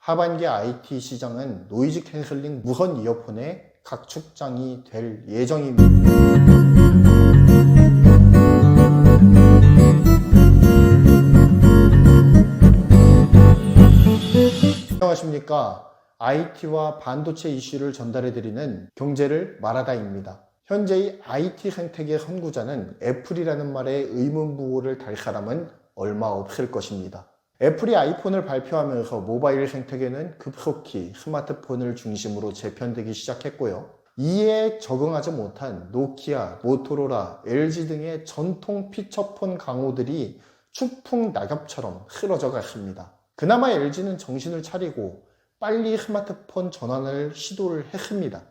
하반기 IT 시장은 노이즈 캔슬링 무선 이어폰의 각축장이 될 예정입니다. 안녕하십니까. IT와 반도체 이슈를 전달해드리는 경제를 말하다입니다. 현재의 IT 생태계 선구자는 애플이라는 말에 의문부호를 달 사람은 얼마 없을 것입니다. 애플이 아이폰을 발표하면서 모바일 생태계는 급속히 스마트폰을 중심으로 재편되기 시작했고요. 이에 적응하지 못한 노키아, 모토로라, LG 등의 전통 피처폰 강호들이 추풍 낙엽처럼 흐러져 갔습니다. 그나마 LG는 정신을 차리고 빨리 스마트폰 전환을 시도를 했습니다.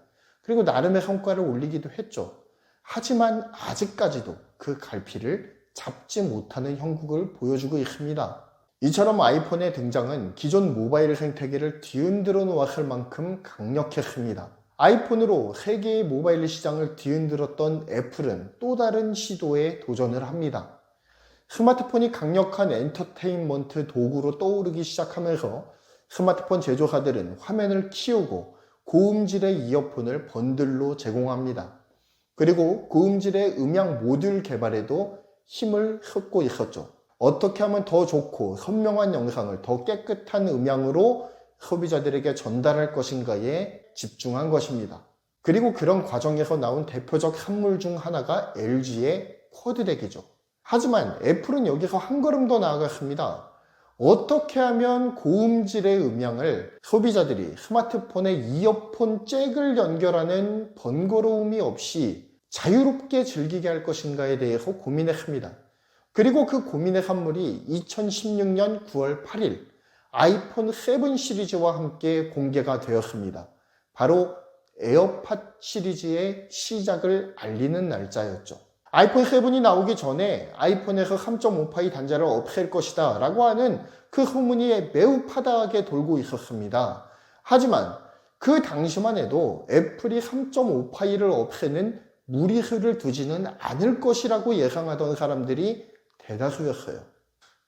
그리고 나름의 성과를 올리기도 했죠. 하지만 아직까지도 그 갈피를 잡지 못하는 형국을 보여주고 있습니다. 이처럼 아이폰의 등장은 기존 모바일 생태계를 뒤흔들어 놓았을 만큼 강력했습니다. 아이폰으로 세계의 모바일 시장을 뒤흔들었던 애플은 또 다른 시도에 도전을 합니다. 스마트폰이 강력한 엔터테인먼트 도구로 떠오르기 시작하면서 스마트폰 제조사들은 화면을 키우고 고음질의 이어폰을 번들로 제공합니다. 그리고 고음질의 음향 모듈 개발에도 힘을 쏟고 있었죠. 어떻게 하면 더 좋고 선명한 영상을 더 깨끗한 음향으로 소비자들에게 전달할 것인가에 집중한 것입니다. 그리고 그런 과정에서 나온 대표적 산물 중 하나가 LG의 쿼드덱이죠. 하지만 애플은 여기서 한 걸음 더 나아갔습니다. 어떻게 하면 고음질의 음향을 소비자들이 스마트폰에 이어폰 잭을 연결하는 번거로움이 없이 자유롭게 즐기게 할 것인가에 대해서 고민했습니다. 그리고 그 고민의 산물이 2016년 9월 8일 아이폰 7 시리즈와 함께 공개가 되었습니다. 바로 에어팟 시리즈의 시작을 알리는 날짜였죠. 아이폰 7이 나오기 전에 아이폰에서 3.5파이 단자를 없앨 것이다 라고 하는 그 소문이 매우 파다하게 돌고 있었습니다. 하지만 그 당시만 해도 애플이 3.5파이를 없애는 무리수를 두지는 않을 것이라고 예상하던 사람들이 대다수였어요.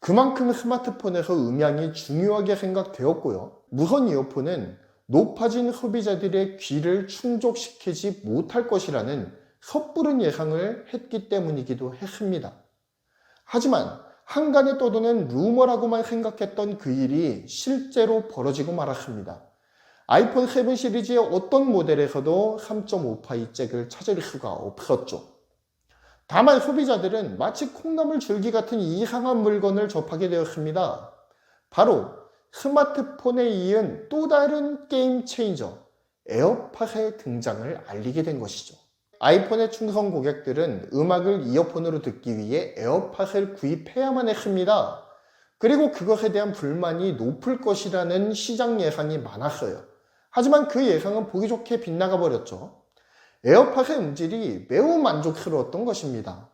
그만큼 스마트폰에서 음향이 중요하게 생각되었고요. 무선 이어폰은 높아진 소비자들의 귀를 충족시키지 못할 것이라는 섣부른 예상을 했기 때문이기도 했습니다. 하지만 한간에 떠도는 루머라고만 생각했던 그 일이 실제로 벌어지고 말았습니다. 아이폰 7 시리즈의 어떤 모델에서도 3.5파이 잭을 찾을 수가 없었죠. 다만 소비자들은 마치 콩나물 줄기 같은 이상한 물건을 접하게 되었습니다. 바로 스마트폰에 이은 또 다른 게임 체인저 에어팟의 등장을 알리게 된 것이죠. 아이폰의 충성 고객들은 음악을 이어폰으로 듣기 위해 에어팟을 구입해야만 했습니다. 그리고 그것에 대한 불만이 높을 것이라는 시장 예상이 많았어요. 하지만 그 예상은 보기 좋게 빗나가 버렸죠. 에어팟의 음질이 매우 만족스러웠던 것입니다.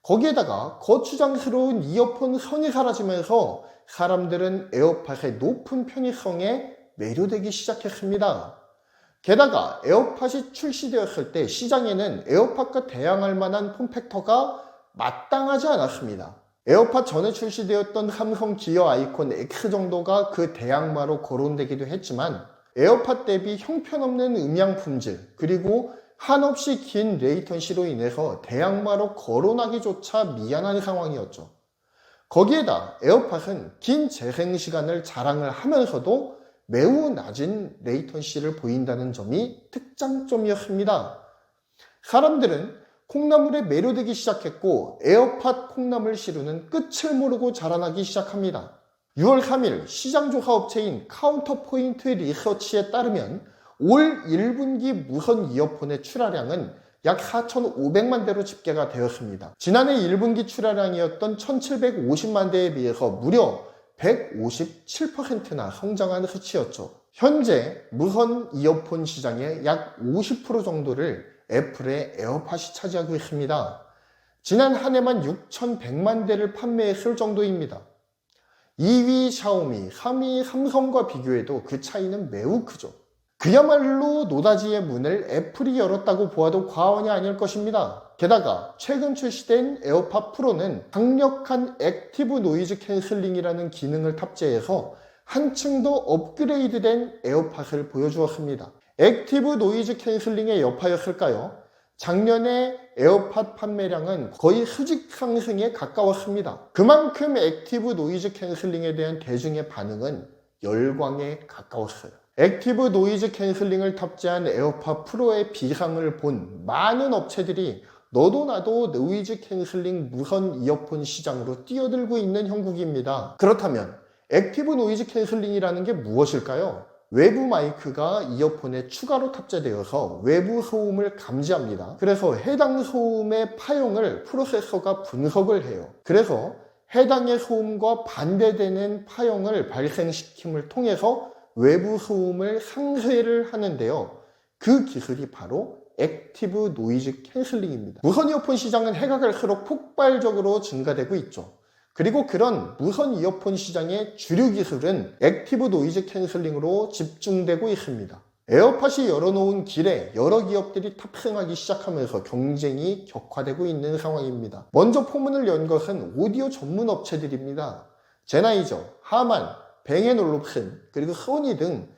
거기에다가 거추장스러운 이어폰 선이 사라지면서 사람들은 에어팟의 높은 편의성에 매료되기 시작했습니다. 게다가 에어팟이 출시되었을 때 시장에는 에어팟과 대항할 만한 폼팩터가 마땅하지 않았습니다. 에어팟 전에 출시되었던 삼성 기어 아이콘 X 정도가 그 대항마로 거론되기도 했지만 에어팟 대비 형편없는 음향 품질 그리고 한없이 긴 레이턴시로 인해서 대항마로 거론하기조차 미안한 상황이었죠. 거기에다 에어팟은 긴 재생시간을 자랑을 하면서도 매우 낮은 레이턴시를 보인다는 점이 특장점이었습니다. 사람들은 콩나물에 매료되기 시작했고 에어팟 콩나물 시루는 끝을 모르고 자라나기 시작합니다. 6월 3일 시장조사 업체인 카운터포인트 리서치에 따르면 올 1분기 무선 이어폰의 출하량은 약 4,500만 대로 집계가 되었습니다. 지난해 1분기 출하량이었던 1,750만 대에 비해서 무려 157%나 성장한 수치였죠. 현재 무선 이어폰 시장의 약 50% 정도를 애플의 에어팟이 차지하고 있습니다. 지난 한 해만 6,100만 대를 판매했을 정도입니다. 2위 샤오미, 3위 삼성과 비교해도 그 차이는 매우 크죠. 그야말로 노다지의 문을 애플이 열었다고 보아도 과언이 아닐 것입니다. 게다가 최근 출시된 에어팟 프로는 강력한 액티브 노이즈 캔슬링이라는 기능을 탑재해서 한층 더 업그레이드된 에어팟을 보여주었습니다. 액티브 노이즈 캔슬링의 여파였을까요? 작년에 에어팟 판매량은 거의 수직 상승에 가까웠습니다. 그만큼 액티브 노이즈 캔슬링에 대한 대중의 반응은 열광에 가까웠어요. 액티브 노이즈 캔슬링을 탑재한 에어팟 프로의 비상을 본 많은 업체들이 너도 나도 노이즈 캔슬링 무선 이어폰 시장으로 뛰어들고 있는 형국입니다. 그렇다면 액티브 노이즈 캔슬링이라는 게 무엇일까요? 외부 마이크가 이어폰에 추가로 탑재되어서 외부 소음을 감지합니다. 그래서 해당 소음의 파형을 프로세서가 분석을 해요. 그래서 해당의 소음과 반대되는 파형을 발생시킴을 통해서 외부 소음을 상쇄를 하는데요. 그 기술이 바로 액티브 노이즈 캔슬링입니다. 무선 이어폰 시장은 해가 갈수록 폭발적으로 증가되고 있죠. 그리고 그런 무선 이어폰 시장의 주류 기술은 액티브 노이즈 캔슬링으로 집중되고 있습니다. 에어팟이 열어놓은 길에 여러 기업들이 탑승하기 시작하면서 경쟁이 격화되고 있는 상황입니다. 먼저 포문을 연 것은 오디오 전문 업체들입니다. 제나이저, 하만, 뱅앤올룹슨, 그리고 소니 등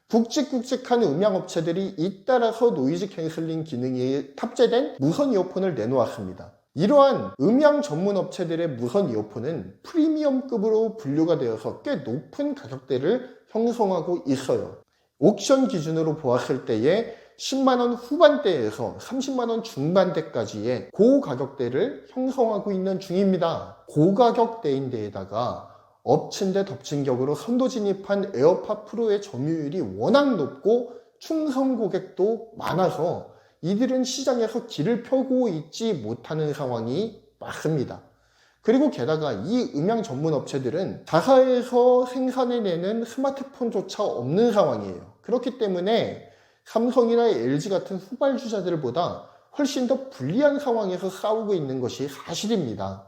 굵직굵직한 음향 업체들이 잇따라서 노이즈 캔슬링 기능이 탑재된 무선 이어폰을 내놓았습니다. 이러한 음향 전문 업체들의 무선 이어폰은 프리미엄급으로 분류가 되어서 꽤 높은 가격대를 형성하고 있어요. 옥션 기준으로 보았을 때에 10만원 후반대에서 30만원 중반대까지의 고가격대를 형성하고 있는 중입니다. 고가격대인데에다가 엎친 데 덮친 격으로 선도 진입한 에어팟 프로의 점유율이 워낙 높고 충성 고객도 많아서 이들은 시장에서 길을 펴고 있지 못하는 상황이 맞습니다. 그리고 게다가 이 음향 전문 업체들은 자사에서 생산해내는 스마트폰조차 없는 상황이에요. 그렇기 때문에 삼성이나 LG 같은 후발주자들보다 훨씬 더 불리한 상황에서 싸우고 있는 것이 사실입니다.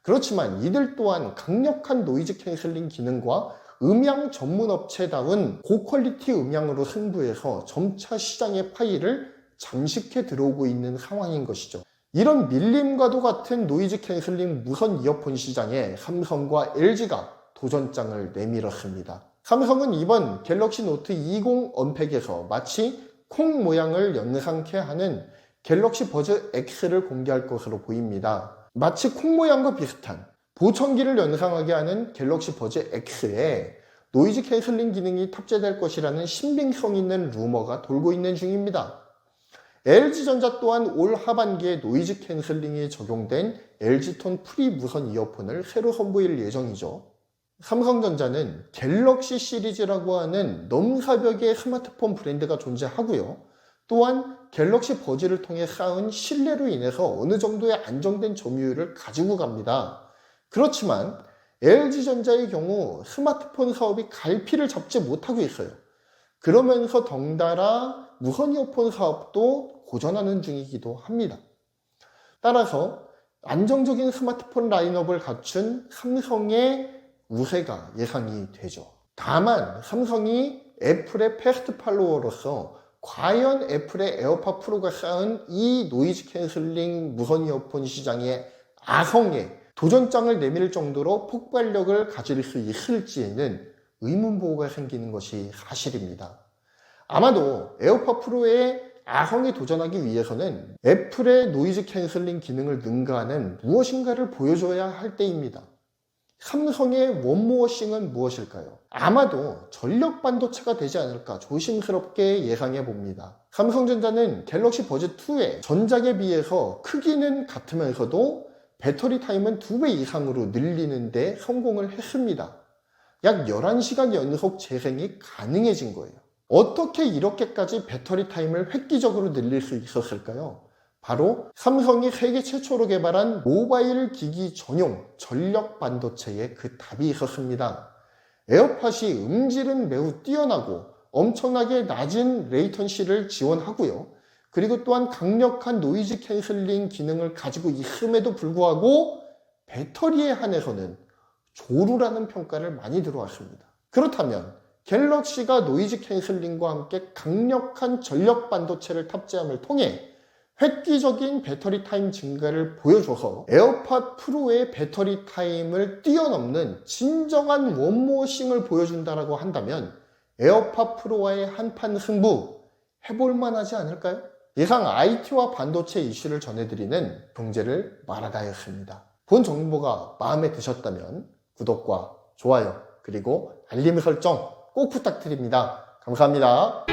그렇지만 이들 또한 강력한 노이즈 캔슬링 기능과 음향 전문 업체다운 고퀄리티 음향으로 승부해서 점차 시장의 파이를 잠식해 들어오고 있는 상황인 것이죠. 이런 밀림과도 같은 노이즈 캔슬링 무선 이어폰 시장에 삼성과 LG가 도전장을 내밀었습니다. 삼성은 이번 갤럭시 노트 20 언팩에서 마치 콩 모양을 연상케 하는 갤럭시 버즈 X를 공개할 것으로 보입니다. 마치 콩 모양과 비슷한 보청기를 연상하게 하는 갤럭시 버즈 X에 노이즈 캔슬링 기능이 탑재될 것이라는 신빙성 있는 루머가 돌고 있는 중입니다. LG전자 또한 올 하반기에 노이즈 캔슬링이 적용된 LG톤 프리 무선 이어폰을 새로 선보일 예정이죠. 삼성전자는 갤럭시 시리즈라고 하는 넘사벽의 스마트폰 브랜드가 존재하고요. 또한 갤럭시 버즈를 통해 쌓은 신뢰로 인해서 어느 정도의 안정된 점유율을 가지고 갑니다. 그렇지만 LG전자의 경우 스마트폰 사업이 갈피를 잡지 못하고 있어요. 그러면서 덩달아 무선 이어폰 사업도 고전하는 중이기도 합니다. 따라서 안정적인 스마트폰 라인업을 갖춘 삼성의 우세가 예상이 되죠. 다만 삼성이 애플의 패스트 팔로워로서 과연 애플의 에어팟 프로가 쌓은 이 노이즈 캔슬링 무선 이어폰 시장의 아성에 도전장을 내밀 정도로 폭발력을 가질 수 있을지에는 의문부호가 생기는 것이 사실입니다. 아마도 에어팟 프로의 아성에 도전하기 위해서는 애플의 노이즈 캔슬링 기능을 능가하는 무엇인가를 보여줘야 할 때입니다. 삼성의 원모어싱은 무엇일까요? 아마도 전력 반도체가 되지 않을까 조심스럽게 예상해 봅니다. 삼성전자는 갤럭시 버즈2의 전작에 비해서 크기는 같으면서도 배터리 타임은 2배 이상으로 늘리는 데 성공을 했습니다. 약 11시간 연속 재생이 가능해진 거예요. 어떻게 이렇게까지 배터리 타임을 획기적으로 늘릴 수 있었을까요? 바로 삼성이 세계 최초로 개발한 모바일 기기 전용 전력 반도체에 그 답이 있었습니다. 에어팟이 음질은 매우 뛰어나고 엄청나게 낮은 레이턴시를 지원하고요. 그리고 또한 강력한 노이즈 캔슬링 기능을 가지고 있음에도 불구하고 배터리에 한해서는 조루라는 평가를 많이 들어왔습니다. 그렇다면 갤럭시가 노이즈 캔슬링과 함께 강력한 전력 반도체를 탑재함을 통해 획기적인 배터리 타임 증가를 보여줘서 에어팟 프로의 배터리 타임을 뛰어넘는 진정한 원모어싱을 보여준다라고 한다면 에어팟 프로와의 한판 승부 해볼만 하지 않을까요? 이상 IT와 반도체 이슈를 전해드리는 경제를 말하다였습니다. 본 정보가 마음에 드셨다면 구독과 좋아요 그리고 알림 설정 꼭 부탁드립니다. 감사합니다.